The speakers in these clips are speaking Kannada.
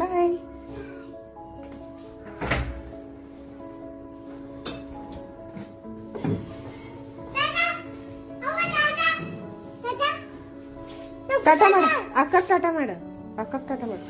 ಬಾಯ್. ಟಾಟಾ ಮಾಡ, ಅಕ್ಕ ಟಾಟಾ ಮಾಡ, ಅಕ್ಕ ಟಾಟಾ ಮಾಡ.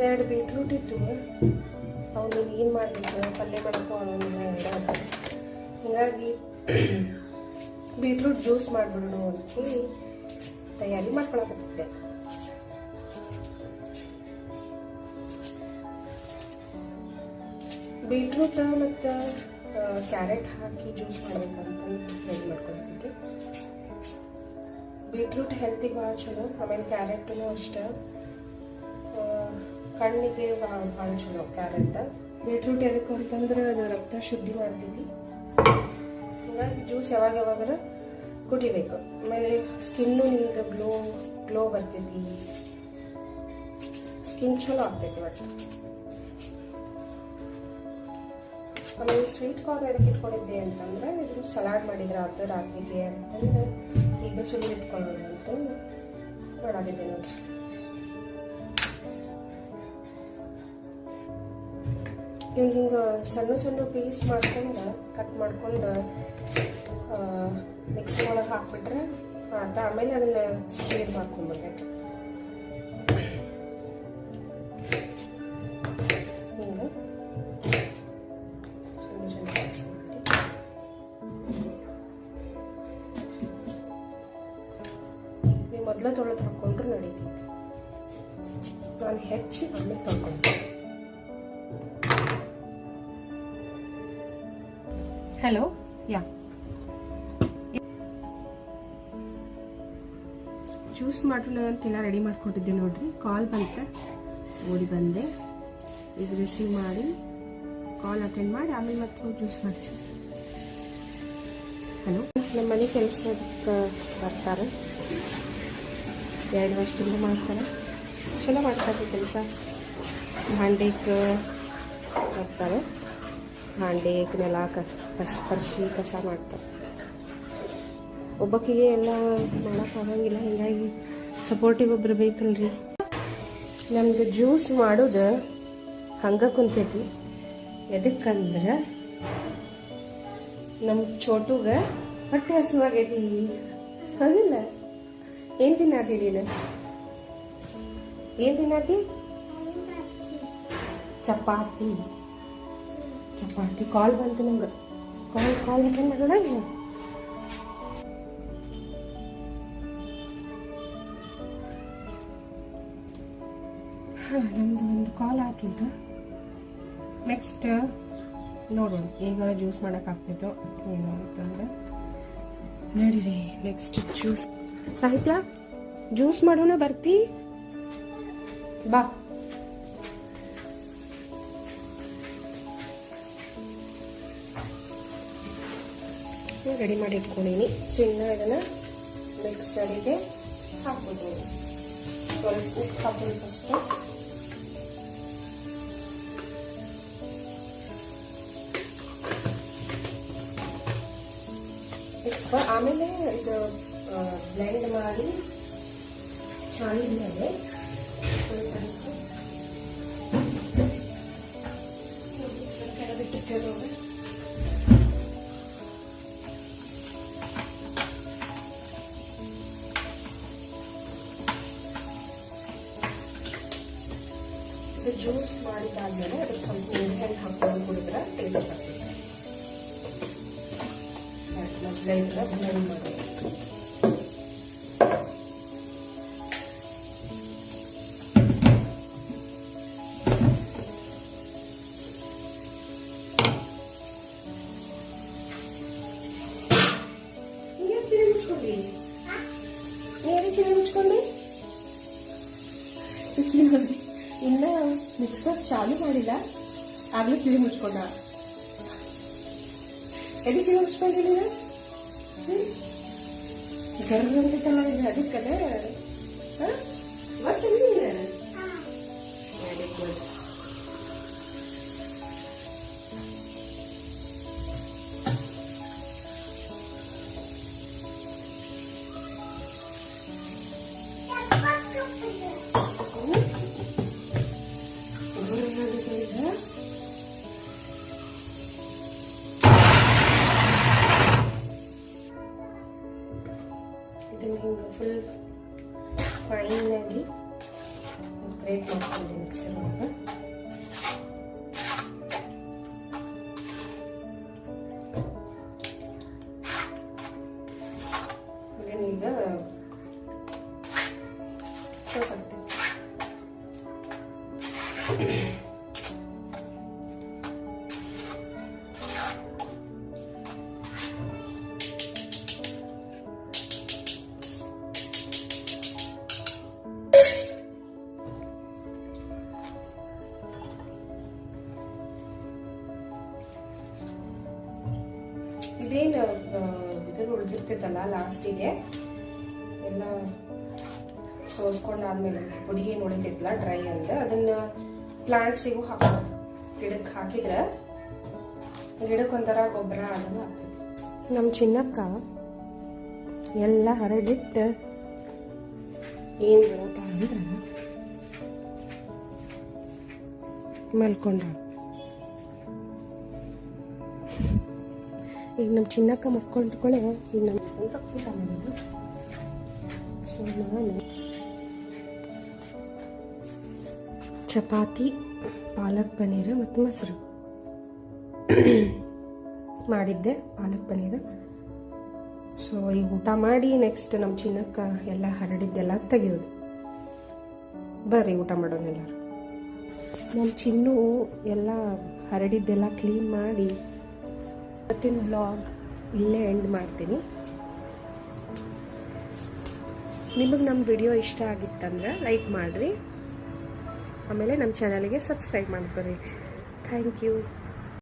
ಎರಡು ಬೀಟ್ರೂಟ್ ಇತ್ತು, ಅವನು ಏನು ಮಾಡಬೇಕು ಪಲ್ಯ ಮಾಡಬೇಕು ಅವನ್ನ ಎರಡು. ಹೀಗಾಗಿ ಬೀಟ್ರೂಟ್ ಜ್ಯೂಸ್ ಮಾಡಿಬಿಡೋಣ ಅಂತೇಳಿ ತಯಾರಿ ಮಾಡ್ಕೊಳಕತ್ತಿದ್ದೆ. ಬೀಟ್ರೂಟ್ ಮತ್ತು ಕ್ಯಾರೆಟ್ ಹಾಕಿ ಜ್ಯೂಸ್ ಮಾಡ್ಬೇಕಂತ ರೆಡಿ ಮಾಡ್ಕೊಳ್ತಿದ್ದೆ. ಬೀಟ್ರೂಟ್ ಹೆಲ್ತಿಗೆ ಭಾಳ ಚಲೋ, ಆಮೇಲೆ ಕ್ಯಾರೆಟೂ ಅಷ್ಟೇ ಕಣ್ಣಿಗೆ ಭಾಳ ಚಲೋ ಕ್ಯಾರೆಟ್. ಬೀಟ್ರೂಟ್ ಎದಕ್ಕೆ ಅಂತಂದ್ರೆ ಅದು ರಕ್ತ ಶುದ್ಧಿ ಮಾಡ್ತೈತಿ. ಹೀಗಾಗಿ ಜ್ಯೂಸ್ ಯಾವಾಗಾರ ಕುಡಿಬೇಕು. ಆಮೇಲೆ ಸ್ಕಿನ್ನು ನಿಮ್ದು ಗ್ಲೋ ಬರ್ತೈತಿ, ಸ್ಕಿನ್ ಚಲೋ ಆಗ್ತೈತಿ ಒಟ್ಟು. ಆಮೇಲೆ ಸ್ವೀಟ್ ಕಾರ್ನ್ ಎದಕ್ಕೆ ಇಟ್ಕೊಂಡಿದ್ದೆ ಅಂತಂದ್ರೆ ಇದು ಸಲಾಡ್ ಮಾಡಿದ್ರೆ ಆತು ರಾತ್ರಿಗೆ ಅಂತಂದ್ರೆ ಈಗ ಸುಳ್ಳು ಇಟ್ಕೊಳ್ಳೋಣ ಅಂತ ಮಾಡಾಗಿದೆ ನೋಡ್ರಿ. ಇವ್ನು ಹಿಂಗೆ ಸಣ್ಣ ಸಣ್ಣ ಪೀಸ್ ಮಾಡ್ಕೊಂಡು ಕಟ್ ಮಾಡ್ಕೊಂಡು ಮಿಕ್ಸಿ ಒಳಗೆ ಹಾಕ್ಬಿಟ್ರೆ ಆತ. ಆಮೇಲೆ ಅದನ್ನ ನೀರು ಮಾಡ್ಕೊಂಡ್ಬಿಡ್ಬೇಕು ಹಿಂಗೆ ಸಣ್ಣ ಸಣ್ಣ ಪೀಸ್ ಮಾಡಿ. ನೀವು ಮೊದಲ ತೊಳೆದು ಹಾಕ್ಕೊಂಡ್ರು ನಡೀತೈತಿ. ನಾನು ಹೆಚ್ಚಿ ಆಮೇಲೆ ತೊಳ್ಕೊಂಡೆ. ಹಲೋ, ಯಾ ಜ್ಯೂಸ್ ಮಾಡೋಣ ಅಂತೆಲ್ಲ ರೆಡಿ ಮಾಡ್ಕೊಟ್ಟಿದ್ದೆ ನೋಡ್ರಿ. ಕಾಲ್ ಬಂತ, ಓಡಿ ಬಂದೆ. ಈಗ ರಿಸೀವ್ ಮಾಡಿ ಕಾಲ್ ಅಟೆಂಡ್ ಮಾಡಿ ಆಮೇಲೆ ಮತ್ತೆ ಜ್ಯೂಸ್ ಮಾಡ್ತೀನಿ. ಹಲೋ, ನಮ್ಮ ಮನೆ ಕೆಲಸಕ್ಕೆ ಬರ್ತಾರೆ, 2 ವರ್ಷದಿಂದ ಮಾಡ್ತಾರೆ. ಚಲೋ ಮಾಡ್ತಾರೆ ಕೆಲಸ. ಭಾಂಡೆಗೆ ಬರ್ತಾರೆ, ಭಾಂಡೆ ನೆಲ ಪರ್ಶಿ ಕಸ ಮಾಡ್ತಾರೆ. ಒಬ್ಬಕ್ಕಿಗೆ ಎಲ್ಲ ಮಾಡೋಕ್ಕಾಗಂಗಿಲ್ಲ, ಹೀಗಾಗಿ ಸಪೋರ್ಟಿವ್ ಒಬ್ರು ಬೇಕಲ್ರಿ. ನಮ್ದು ಜ್ಯೂಸ್ ಮಾಡೋದು ಹಂಗೆ ಕುಂತೈತಿ. ಎದಕ್ಕಂದ್ರೆ ನಮ್ಮ ಚೋಟುಗೆ ಹೊಟ್ಟೆ ಹಸುವಾಗೈತಿ. ಹೌದಿಲ್ಲ? ಏನು ತಿನ್ನಾತಿ ನೀನು? ಏನು ತಿನ್ನಾತಿ? ಚಪಾತಿ. ಕಾಲ್ ಬಂತು ನಂಗೆ. ಕಾಲ್ ಅಟೆಂಡ್ ಮಾಡೋಣ. ನಮ್ಮದು ಒಂದು ಕಾಲ್ ಹಾಕಿದ್ದು. ನೆಕ್ಸ್ಟ್ ನೋಡೋಣ ಈಗ ಜ್ಯೂಸ್ ಮಾಡೋಕ್ಕಾಗ್ತಿತ್ತು ಏನು ಅಂತಂದ್ರೆ. ನಡೀರಿ ನೆಕ್ಸ್ಟ್ ಜ್ಯೂಸ್. ಸಾಹಿತ್ಯ ಜ್ಯೂಸ್ ಮಾಡೋಣ, ಬರ್ತಿ ಬಾ. ರೆಡಿ ಮಾಡಿ ಇಟ್ಕೊಂಡಿನಿ. ಚಿನ್ನ ಇದನ್ನು ಮಿಕ್ಸರಿಗೆ ಹಾಕ್ಬಿಡ್ತೀನಿ. ಸ್ವಲ್ಪ ಉಪ್ಪು ಹಾಕೋದು ಫಸ್ಟು. ಉಪ್ಪು ಆಮೇಲೆ ಇದು ಬ್ಲೆಂಡ್ ಮಾಡಿ ಚಾಣಿದ್ಮೇಲೆ ಬಿಟ್ಟಿಟ್ಟೆ ನೋಡಿ. ಜ್ಯೂಸ್ ಮಾಡಿದಾದ್ಮೇಲೆ ಅದಕ್ಕೆ ಸ್ವಲ್ಪ ನೀರು ಹಾಕೊಂಡು ಕುಡಿದ್ರೆ ಟೇಸ್ಟ್ ಬರ್ತದೆ. ಬ್ಲೆಂಡ್ ಮಾಡಿ ಇನ್ನ ಮಿಕ್ಸರ್ ಚಾಲು ಮಾಡಿಲ್ಲ, ಆಗ್ಲೂ ಕಿವಿ ಮುಚ್ಕೊಂಡ. ಎಲ್ಲಿ ಕಿವಿ ಮುಚ್ಕೊಂಡಿಲ್ಲ ಗರ್ರಂತಲ್ಲ ಅದಕ್ಕದೆ ಮತ್ತೆ ಇದನ್ನು ಹಿಂಗೆ ಫುಲ್ ಫೈನಾಗಿ ಗ್ರೇಟ್ ಮಾಡ್ಕೊಂಡು ಮಿಕ್ಸರ್ ಒಳಗೆ. ಇದನ್ನೀಗ ಸ್ವಲ್ಪ ಇದೇನು ಇದನ್ನು ಉಳಿದಿರ್ತೈತಲ್ಲ ಲಾಸ್ಟಿಗೆ ಎಲ್ಲ ಸೋಸ್ಕೊಂಡಾದ್ಮೇಲೆ ಪುಡಿ ಏನು ಉಳಿತೈತಲ್ಲ ಡ್ರೈ ಅಂತ ಅದನ್ನ ಪ್ಲಾಂಟ್ಸಿಗೂ ಹಾಕೋದು. ಗಿಡಕ್ಕೆ ಹಾಕಿದ್ರೆ ಗಿಡಕ್ಕೆ ಒಂಥರ ಗೊಬ್ಬರ ಆದಂಗೆ ಆಗ್ತೈತಿ. ನಮ್ಮ ಚಿನ್ನಕ್ಕ ಎಲ್ಲ ಹರಡಿಟ್ಟು ಏನು ಬರುತ್ತ ಅಂದ್ರೆ ಮಲ್ಕೊಂಡ. ಈಗ ನಮ್ಮ ಚಿನ್ನಕ್ಕ ಮಕ್ಕೊಂಡ್ಕೊಳ್ಳೆ ಈಗ ನಮ್ಮ ಊಟ ಮಾಡೋದು. ಸೊ ನಾನು ಚಪಾತಿ, ಪಾಲಕ್ ಪನ್ನೀರ್ ಮತ್ತು ಮೊಸರು ಮಾಡಿದ್ದೆ. ಪಾಲಕ್ ಪನ್ನೀರ್. ಸೊ ಈಗ ಊಟ ಮಾಡಿ ನೆಕ್ಸ್ಟ್ ನಮ್ಮ ಚಿನ್ನಕ್ಕ ಎಲ್ಲ ಹರಡಿದ್ದೆಲ್ಲ ತೆಗೆಯೋದು. ಬರ್ರಿ ಊಟ ಮಾಡೋಣ ಎಲ್ಲರೂ. ನಮ್ಮ ಚಿನ್ನು ಎಲ್ಲ ಹರಡಿದ್ದೆಲ್ಲ ಕ್ಲೀನ್ ಮಾಡಿ ಇವತ್ತಿನ ಬ್ಲಾಗ್ ಇಲ್ಲೇ ಎಂಡ್ ಮಾಡ್ತೀನಿ. ನಿಮಗೆ ನಮ್ಮ ವಿಡಿಯೋ ಇಷ್ಟ ಆಗಿತ್ತಂದ್ರೆ ಲೈಕ್ ಮಾಡಿರಿ, ಆಮೇಲೆ ನಮ್ಮ ಚಾನಲ್ಗೆ ಸಬ್ಸ್ಕ್ರೈಬ್ ಮಾಡ್ಕೊರಿ. Thank you.